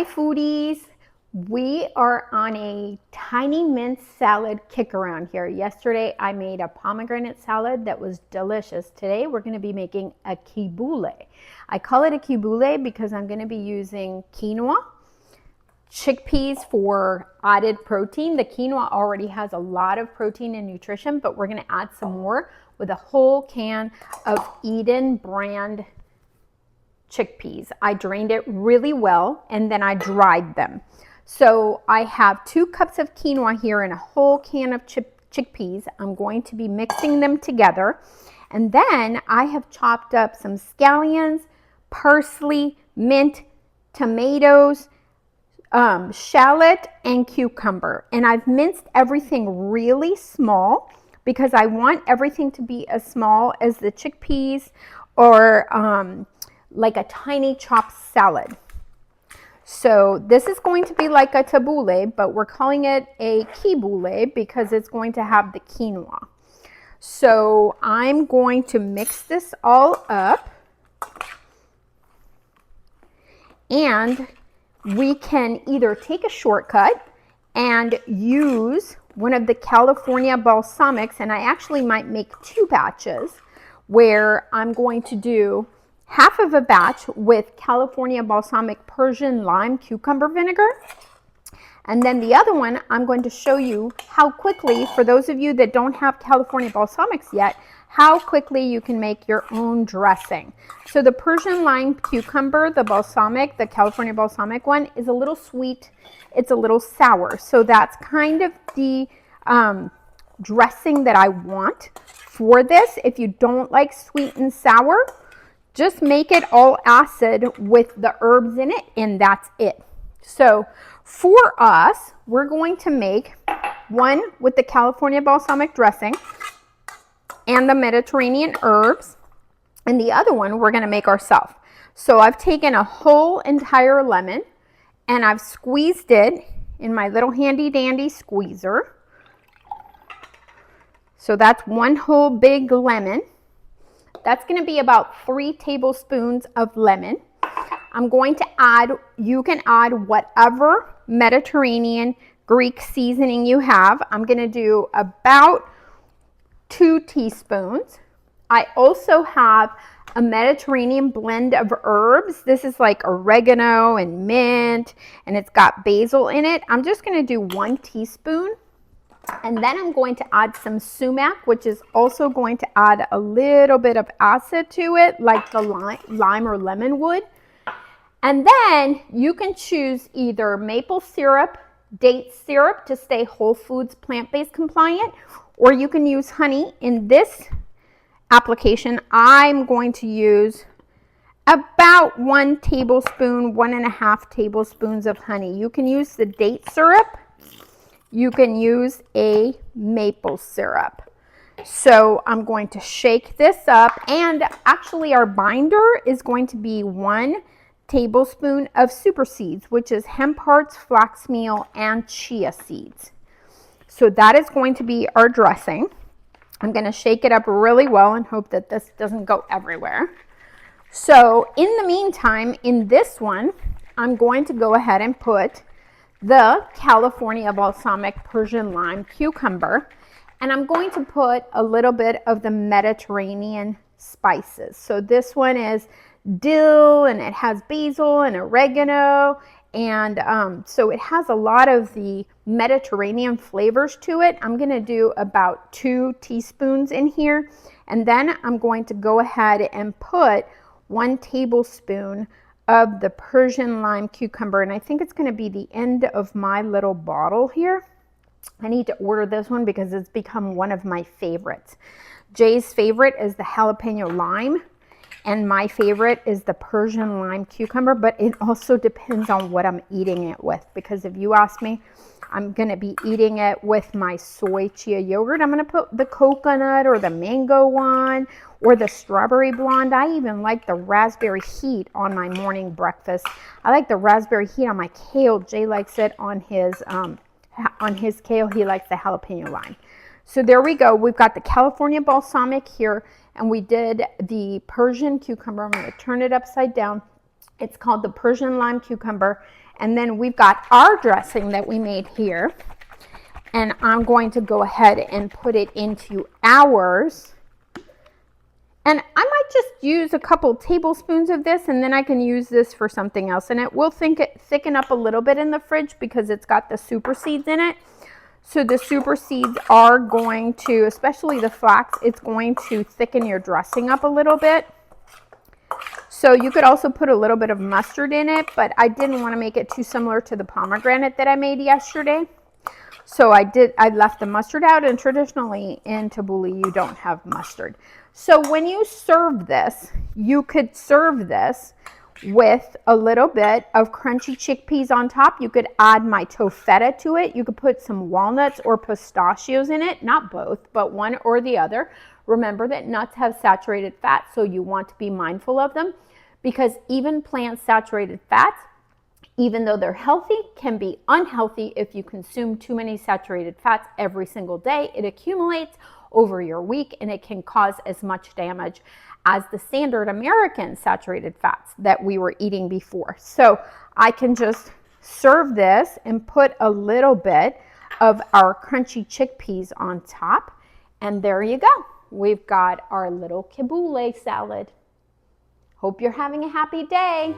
Hi foodies, we are on a tiny minced salad kick around here. Yesterday I made a pomegranate salad that was delicious. Today we're going to be making a quibbouleh. I call it a quibbouleh because I'm going to be using quinoa, chickpeas for added protein. The quinoa already has a lot of protein and nutrition, but we're going to add some more with a whole can of Eden brand chickpeas. I drained it really well and then I dried them. So I have 2 cups of quinoa here and a whole can of chickpeas. I'm going to be mixing them together. And then I have chopped up some scallions, parsley, mint, tomatoes, shallot, and cucumber. And I've minced everything really small because I want everything to be as small as the chickpeas or like a tiny chopped salad. So this is going to be like a tabbouleh, but we're calling it a quibbouleh because it's going to have the quinoa. So I'm going to mix this all up, and we can either take a shortcut and use one of the California Balsamics, and I actually might make 2 batches where I'm going to do half of a batch with California Balsamic Persian Lime cucumber vinegar. And then the other one, I'm going to show you how quickly, for those of you that don't have California Balsamics yet, how quickly you can make your own dressing. So the Persian Lime cucumber, the balsamic, the California Balsamic one, is a little sweet. It's a little sour. So that's kind of the dressing that I want for this. If you don't like sweet and sour, just make it all acid with the herbs in it, and that's it. So for us, we're going to make one with the California Balsamic dressing and the Mediterranean herbs, and the other one we're going to make ourselves. So I've taken a whole entire lemon and I've squeezed it in my little handy dandy squeezer. So that's one whole big lemon. That's going to be about 3 tablespoons of lemon. I'm going to add, you can add whatever Mediterranean Greek seasoning you have. I'm going to do about 2 teaspoons. I also have a Mediterranean blend of herbs. This is like oregano and mint, and it's got basil in it. I'm just going to do 1 teaspoon. And then I'm going to add some sumac, which is also going to add a little bit of acid to it, like the lime or lemon would. And then you can choose either maple syrup, date syrup to stay Whole Foods plant-based compliant, or you can use honey. In this application, I'm going to use about 1 tablespoon, 1.5 tablespoons of honey. You can use the date syrup. You can use a maple syrup. So I'm going to shake this up, and actually our binder is going to be 1 tablespoon of super seeds, which is hemp hearts, flax meal, and chia seeds. So that is going to be our dressing. I'm going to shake it up really well and hope that this doesn't go everywhere. So in the meantime, in this one, I'm going to go ahead and put the California Balsamic Persian Lime cucumber, and I'm going to put a little bit of the Mediterranean spices. So this one is dill, and it has basil and oregano, and so it has a lot of the Mediterranean flavors to it. I'm going to do about 2 teaspoons in here, and then I'm going to go ahead and put 1 tablespoon of the Persian Lime cucumber, and I think it's going to be the end of my little bottle here. I need to order this one because it's become one of my favorites. Jay's favorite is the jalapeno lime, and my favorite is the Persian Lime cucumber, but it also depends on what I'm eating it with, because if you ask me, I'm going to be eating it with my soy chia yogurt. I'm going to put the coconut or the mango one or the strawberry blonde. I even like the raspberry heat on my morning breakfast. I like the raspberry heat on my kale. Jay likes it on his kale. He likes the jalapeno lime. So there we go. We've got the California Balsamic here, and we did the Persian cucumber. I'm going to turn it upside down. It's called the Persian Lime Cucumber. And then we've got our dressing that we made here. And I'm going to go ahead and put it into ours. And I might just use a couple tablespoons of this, and then I can use this for something else. And it will thicken up a little bit in the fridge because it's got the super seeds in it. So the super seeds are going to, especially the flax, it's going to thicken your dressing up a little bit. So you could also put a little bit of mustard in it, but I didn't want to make it too similar to the pomegranate that I made yesterday. So I left the mustard out, and traditionally in tabbouleh you don't have mustard. So when you serve this, you could serve this with a little bit of crunchy chickpeas on top. You could add my toffeta to it. You could put some walnuts or pistachios in it, not both, but one or the other. Remember that nuts have saturated fat, so you want to be mindful of them, because even plant saturated fats, even though they're healthy, can be unhealthy if you consume too many saturated fats every single day. It accumulates over your week, and it can cause as much damage as the standard American saturated fats that we were eating before. So I can just serve this and put a little bit of our crunchy chickpeas on top, and there you go. We've got our little Quibbouleh salad. Hope you're having a happy day.